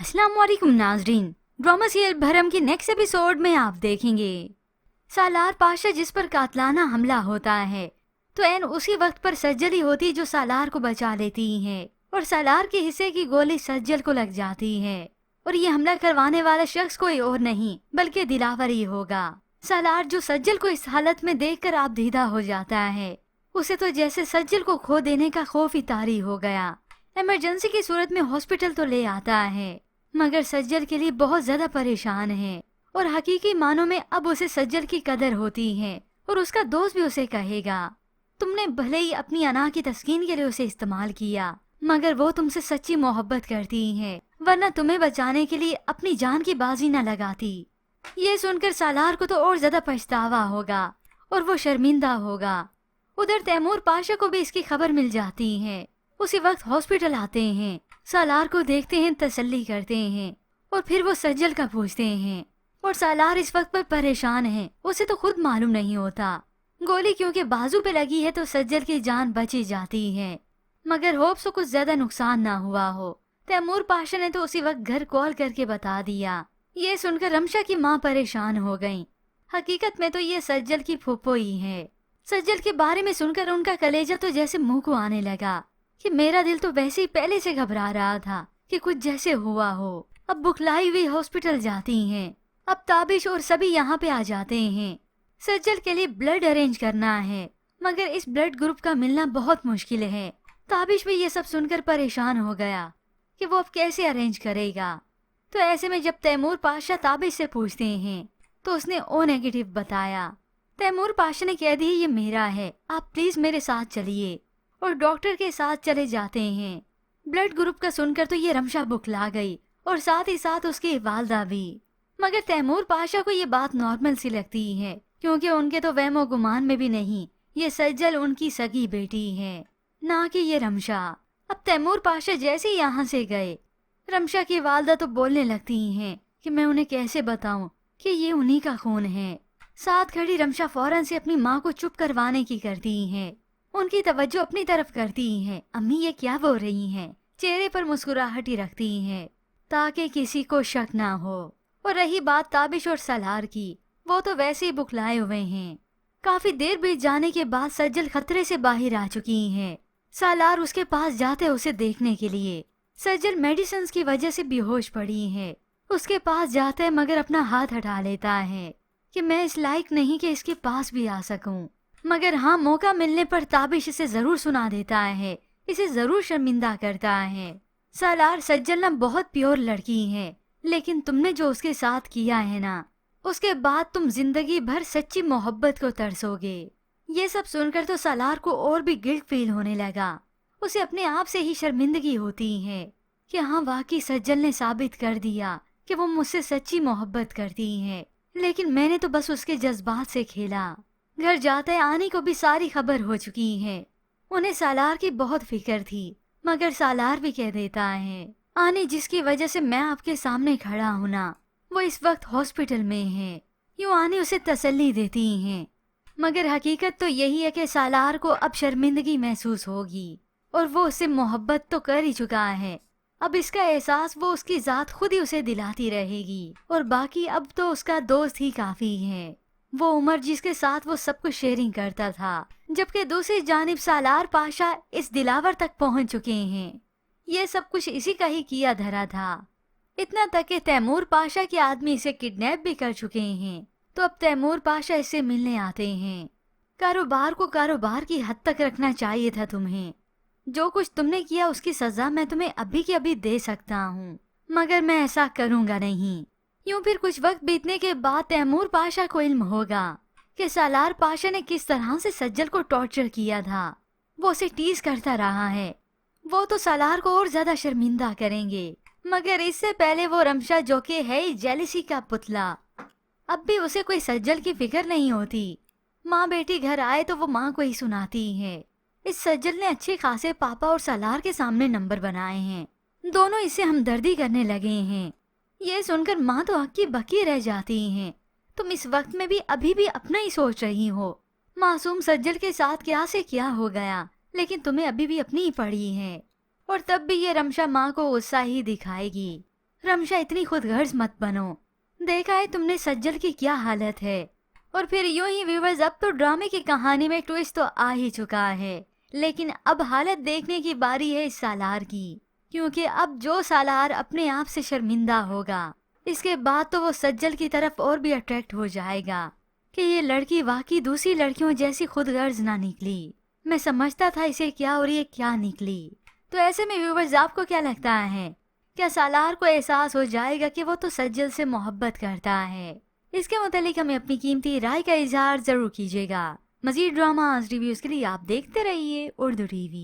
अस्सलाम वालेकुम नाजरीन। ड्रामा सीरियल भरम की नेक्स्ट एपिसोड में आप देखेंगे सालार पाशा जिस पर कातलाना हमला होता है, तो एन उसी वक्त पर सज्जल ही होती जो सालार को बचा लेती है और सालार के हिस्से की गोली सज्जल को लग जाती है और ये हमला करवाने वाला शख्स कोई और नहीं बल्कि दिलावर ही होगा। सालार जो सज्जल को इस हालत में देखकर आप दीदा हो जाता है, उसे तो जैसे सज्जल को खो देने का खौफ ही तारी हो गया। इमरजेंसी की सूरत में हॉस्पिटल तो ले आता है, मगर सज्जल के लिए बहुत ज्यादा परेशान है और हकीकी मानों में अब उसे सज्जल की कदर होती है और उसका दोस्त भी उसे कहेगा, तुमने भले ही अपनी अना की तस्कीन के लिए उसे इस्तेमाल किया, मगर वो तुमसे सच्ची मोहब्बत करती है, वरना तुम्हें बचाने के लिए अपनी जान की बाजी न लगाती। ये सुनकर सालार को तो और ज्यादा पछतावा होगा और वो शर्मिंदा होगा। उधर तैमूर पाशा को भी इसकी खबर मिल जाती है। उसी वक्त हॉस्पिटल आते हैं, सालार को देखते हैं, तसल्ली करते हैं और फिर वो सज्जल का पूछते हैं। और सालार इस वक्त पर परेशान है, उसे तो खुद मालूम नहीं होता। गोली क्योंकि बाजू पे लगी है तो सज्जल की जान बची जाती है, मगर होप से कुछ ज्यादा नुकसान ना हुआ हो। तैमूर पाशा ने तो उसी वक्त घर कॉल करके बता दिया। ये सुनकर रमशा की माँ परेशान हो गई। हकीकत में तो ये सज्जल की फूफो ही है। सज्जल के बारे में सुनकर उनका कलेजा तो जैसे मुंह को आने लगा कि मेरा दिल तो वैसे ही पहले से घबरा रहा था कि कुछ जैसे हुआ हो। अब बुखलाई हुई हॉस्पिटल जाती हैं। अब ताबिश और सभी यहाँ पे आ जाते हैं। सज्जल के लिए ब्लड अरेंज करना है, मगर इस ब्लड ग्रुप का मिलना बहुत मुश्किल है। ताबिश भी ये सब सुनकर परेशान हो गया कि वो अब कैसे अरेंज करेगा। तो ऐसे में जब तैमूर पाशा ताबिश से पूछते हैं तो उसने ओ नेगेटिव बताया। तैमूर पाशा ने कह दी ये मेरा है, आप प्लीज मेरे साथ चलिए, और डॉक्टर के साथ चले जाते हैं। ब्लड ग्रुप का सुनकर तो ये रमशा बुखला गई और साथ ही साथ उसकी वालदा भी। मगर तैमूर पाशा को ये बात नॉर्मल सी लगती है, क्योंकि उनके तो वहमो गुमान में भी नहीं ये सज्जल उनकी सगी बेटी है, ना कि ये रमशा। अब तैमूर पाशा जैसे ही यहाँ से गए, रमशा की वालदा तो बोलने लगती हैं कि मैं उन्हें कैसे बताऊं कि ये उन्हीं का खून है। साथ खड़ी रमशा फौरन से अपनी माँ को चुप करवाने की करती है, उनकी तवज्जो अपनी तरफ करती हैं। अम्मी ये क्या बोल रही हैं, चेहरे पर मुस्कुराहट ही रखती हैं ताकि किसी को शक ना हो। और रही बात ताबिश और सलार की, वो तो वैसे ही बुखलाए हुए हैं। काफी देर बीत जाने के बाद सज्जल खतरे से बाहर आ चुकी हैं। सालार उसके पास जाते उसे देखने के लिए। सज्जल मेडिसिन की वजह से बेहोश पड़ी है। उसके पास जाता है मगर अपना हाथ हटा लेता है कि मैं इस लायक नहीं कि इसके पास भी आ सकूं। मगर हाँ, मौका मिलने पर ताबिश इसे जरूर सुना देता है, इसे जरूर शर्मिंदा करता है। सालार सज्जल ना बहुत प्योर लड़की है, लेकिन तुमने जो उसके साथ किया है ना, उसके बाद तुम जिंदगी भर सच्ची मोहब्बत को तरसोगे। ये सब सुनकर तो सालार को और भी गिल्ट फील होने लगा। उसे अपने आप से ही शर्मिंदगी होती है कि हाँ, वाकई सज्जल ने साबित कर दिया कि वो मुझसे सच्ची मोहब्बत करती है, लेकिन मैंने तो बस उसके जज्बात से खेला। घर जाते आनी को भी सारी खबर हो चुकी है। उन्हें सालार की बहुत फिक्र थी, मगर सालार भी कह देता है आनी जिसकी वजह से मैं आपके सामने खड़ा हूं ना, वो इस वक्त हॉस्पिटल में है। यूं आनी उसे तसल्ली देती हैं, मगर हकीकत तो यही है कि सालार को अब शर्मिंदगी महसूस होगी और वो उससे मोहब्बत तो कर ही चुका है। अब इसका एहसास वो उसकी जात खुद ही उसे दिलाती रहेगी और बाकी अब तो उसका दोस्त ही काफी है, वो उमर जिसके साथ वो सब कुछ शेयरिंग करता था। जबकि दूसरी जानिब सालार पाशा इस दिलावर तक पहुंच चुके हैं। ये सब कुछ इसी का ही किया धरा था। इतना तक कि तैमूर पाशा के आदमी इसे किडनैप भी कर चुके हैं। तो अब तैमूर पाशा इससे मिलने आते हैं। कारोबार को कारोबार की हद तक रखना चाहिए था तुम्हें। जो कुछ तुमने किया उसकी सजा मैं तुम्हें अभी के अभी दे सकता हूँ, मगर मैं ऐसा करूँगा नहीं। यूं फिर कुछ वक्त बीतने के बाद तैमूर पाशा को इल्म होगा कि सालार पाशा ने किस तरह से सज्जल को टॉर्चर किया था। वो उसे टीज करता रहा है। वो तो सालार को और ज्यादा शर्मिंदा करेंगे, मगर इससे पहले वो रमशा जो कि है जेलिसी का पुतला, अब भी उसे कोई सज्जल की फिक्र नहीं होती। माँ बेटी घर आए तो वो माँ को ही सुनाती है। इस सज्जल ने अच्छे खासे पापा और सालार के सामने नंबर बनाए हैं, दोनों इससे हमदर्दी करने लगे हैं। ये सुनकर माँ तो हक्की बक्की रह जाती हैं। तुम इस वक्त में भी अभी भी अपना ही सोच रही हो। मासूम सज्जल के साथ क्या से क्या हो गया, लेकिन तुम्हें अभी भी अपनी ही पड़ी है। और तब भी ये रमशा माँ को गुस्सा ही दिखाएगी। रमशा इतनी खुद गर्ज मत बनो, देखा है तुमने सज्जल की क्या हालत है। और फिर यूं ही व्यूवर्स, अब तो ड्रामे की कहानी में ट्विस्ट तो आ ही चुका है, लेकिन अब हालत देखने की बारी है इस सालार की, क्योंकि अब जो सालार अपने आप से शर्मिंदा होगा, इसके बाद तो वो सज्जल की तरफ और भी अट्रैक्ट हो जाएगा कि ये लड़की वाकई दूसरी लड़कियों जैसी खुद गर्ज ना निकली। मैं समझता था इसे क्या और ये क्या निकली। तो ऐसे में व्यूवर्स, आपको क्या लगता है, क्या सालार को एहसास हो जाएगा कि वो तो सज्जल से मोहब्बत करता है? इसके मुतालिक हमें अपनी कीमती राय का इजहार जरूर कीजिएगा। मजीद ड्रामा रिव्यूज के लिए आप देखते रहिए उर्दू टीवी।